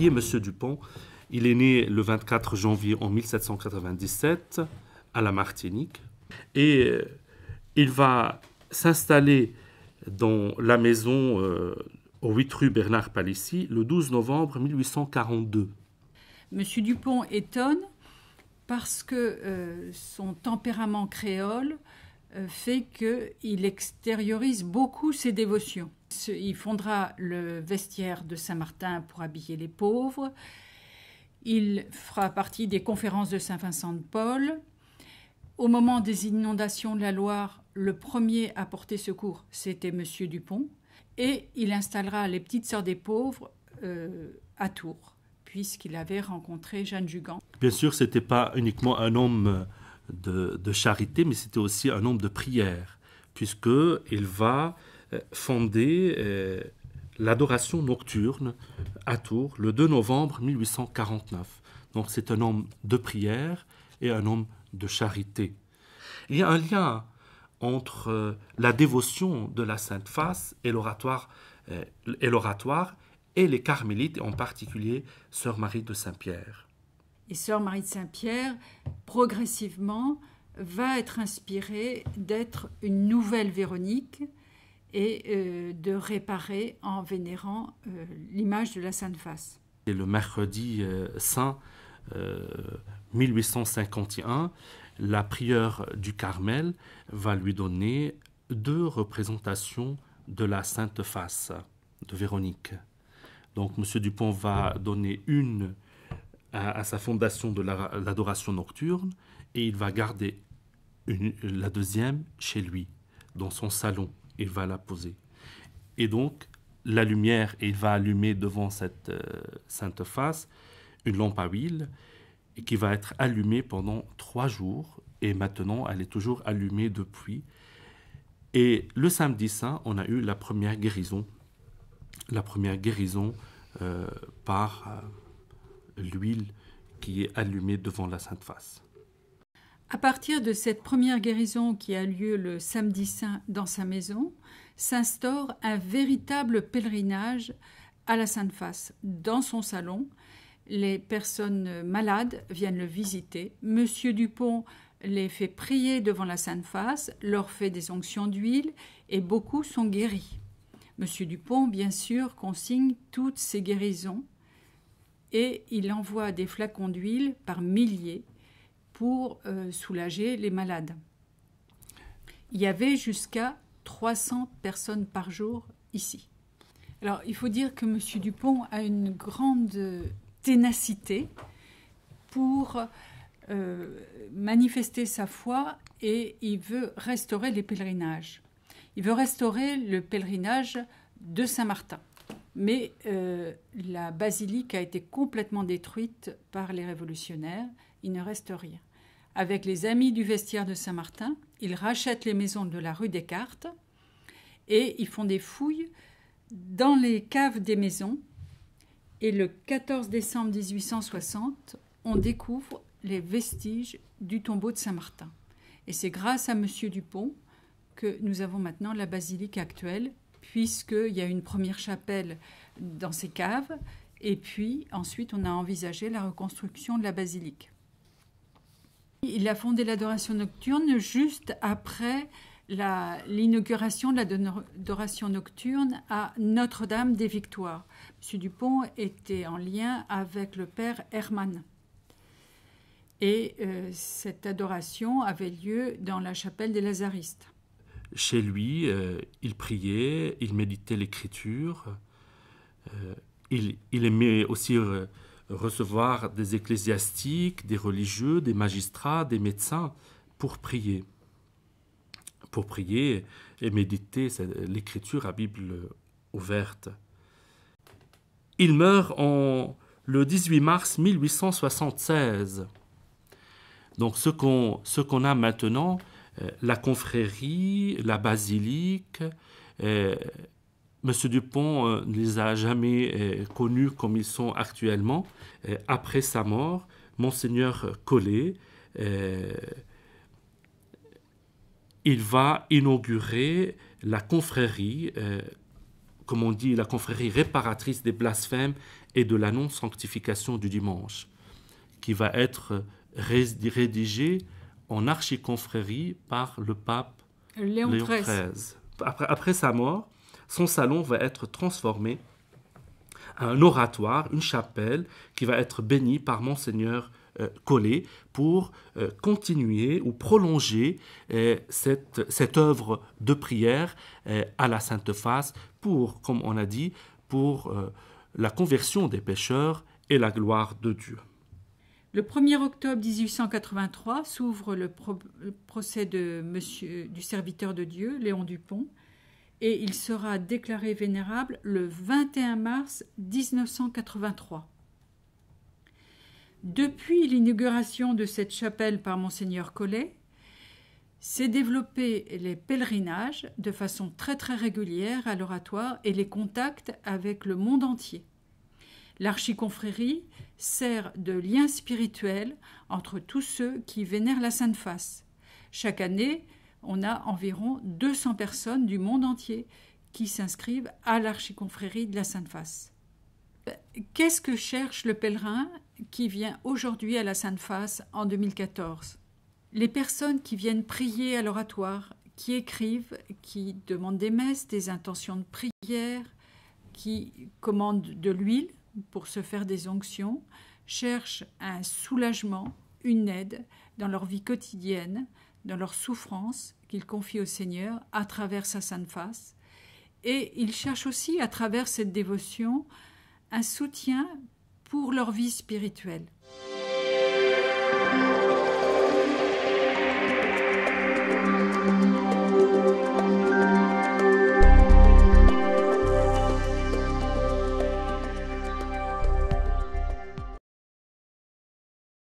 est Monsieur Dupont? Il est né le 24 janvier en 1797 à la Martinique et il va s'installer dans la maison au 8 rue Bernard Palissy le 12 novembre 1842. Monsieur Dupont étonne parce que son tempérament créole fait qu'il extériorise beaucoup ses dévotions. Il fondera le vestiaire de Saint-Martin pour habiller les pauvres. Il fera partie des conférences de Saint-Vincent de Paul. Au moment des inondations de la Loire, le premier à porter secours, c'était Monsieur Dupont. Et il installera les Petites Sœurs des Pauvres à Tours, puisqu'il avait rencontré Jeanne Jugan. Bien sûr, ce n'était pas uniquement un homme de charité, mais c'était aussi un homme de prière, puisqu'il va fonder l'adoration nocturne à Tours le 2 novembre 1849. Donc c'est un homme de prière et un homme de charité. Il y a un lien entre la dévotion de la Sainte Face et l'oratoire et les carmélites, et en particulier Sœur Marie de Saint-Pierre. Et Sœur Marie de Saint-Pierre, progressivement, va être inspirée d'être une nouvelle Véronique et de réparer en vénérant l'image de la Sainte Face. Et le mercredi saint 1851, la prieure du Carmel va lui donner 2 représentations de la Sainte Face de Véronique. Donc M. Dupont va donner une à sa fondation de l'adoration nocturne et il va garder la deuxième chez lui, dans son salon. Il va la poser. Et donc, la lumière, il va allumer devant cette Sainte Face une lampe à huile qui va être allumée pendant 3 jours. Et maintenant, elle est toujours allumée depuis. Et le samedi saint, on a eu la première guérison. La première guérison par l'huile qui est allumée devant la Sainte Face. À partir de cette première guérison qui a lieu le samedi saint dans sa maison, s'instaure un véritable pèlerinage à la Sainte Face. Dans son salon, les personnes malades viennent le visiter. Monsieur Dupont les fait prier devant la Sainte Face, leur fait des onctions d'huile et beaucoup sont guéris. Monsieur Dupont, bien sûr, consigne toutes ces guérisons et il envoie des flacons d'huile par milliers pour soulager les malades. Il y avait jusqu'à 300 personnes par jour ici. Alors, il faut dire que M. Dupont a une grande ténacité pour manifester sa foi et il veut restaurer les pèlerinages. Il veut restaurer le pèlerinage de Saint-Martin. Mais la basilique a été complètement détruite par les révolutionnaires. Il ne reste rien. Avec les amis du vestiaire de Saint-Martin, ils rachètent les maisons de la rue Descartes et ils font des fouilles dans les caves des maisons. Et le 14 décembre 1860, on découvre les vestiges du tombeau de Saint-Martin. Et c'est grâce à M. Dupont que nous avons maintenant la basilique actuelle, puisqu'il y a une première chapelle dans ces caves, et puis ensuite on a envisagé la reconstruction de la basilique. Il a fondé l'adoration nocturne juste après l'inauguration de l'adoration nocturne à Notre-Dame des Victoires. M. Dupont était en lien avec le père Hermann. Et cette adoration avait lieu dans la chapelle des Lazaristes. Chez lui, il priait, il méditait l'écriture, il aimait aussi recevoir des ecclésiastiques, des religieux, des magistrats, des médecins pour prier et méditer l'écriture à Bible ouverte. Il meurt le 18 mars 1876. Donc ce qu'on a maintenant, la confrérie, la basilique, M. Dupont ne les a jamais connus comme ils sont actuellement. Après sa mort, Monseigneur Collet, il va inaugurer la confrérie comme on dit, la confrérie réparatrice des blasphèmes et de la non-sanctification du dimanche, qui va être rédigée en archiconfrérie par le pape Léon XIII. Après sa mort, son salon va être transformé en un oratoire, une chapelle, qui va être bénie par Monseigneur Collet pour continuer ou prolonger cette œuvre de prière à la Sainte Face pour, comme on a dit, pour la conversion des pécheurs et la gloire de Dieu. Le 1er octobre 1883 s'ouvre le procès du serviteur de Dieu, Léon Dupont, et il sera déclaré vénérable le 21 mars 1983. Depuis l'inauguration de cette chapelle par Monseigneur Collet, s'est développé les pèlerinages de façon très très régulière à l'oratoire et les contacts avec le monde entier. L'archiconfrérie sert de lien spirituel entre tous ceux qui vénèrent la Sainte Face. Chaque année, on a environ 200 personnes du monde entier qui s'inscrivent à l'archiconfrérie de la Sainte Face. Qu'est-ce que cherche le pèlerin qui vient aujourd'hui à la Sainte Face en 2014 ? Les personnes qui viennent prier à l'oratoire, qui écrivent, qui demandent des messes, des intentions de prière, qui commandent de l'huile pour se faire des onctions, cherchent un soulagement, une aide dans leur vie quotidienne, dans leur souffrance qu'ils confient au Seigneur à travers sa Sainte Face. Et ils cherchent aussi, à travers cette dévotion, un soutien pour leur vie spirituelle.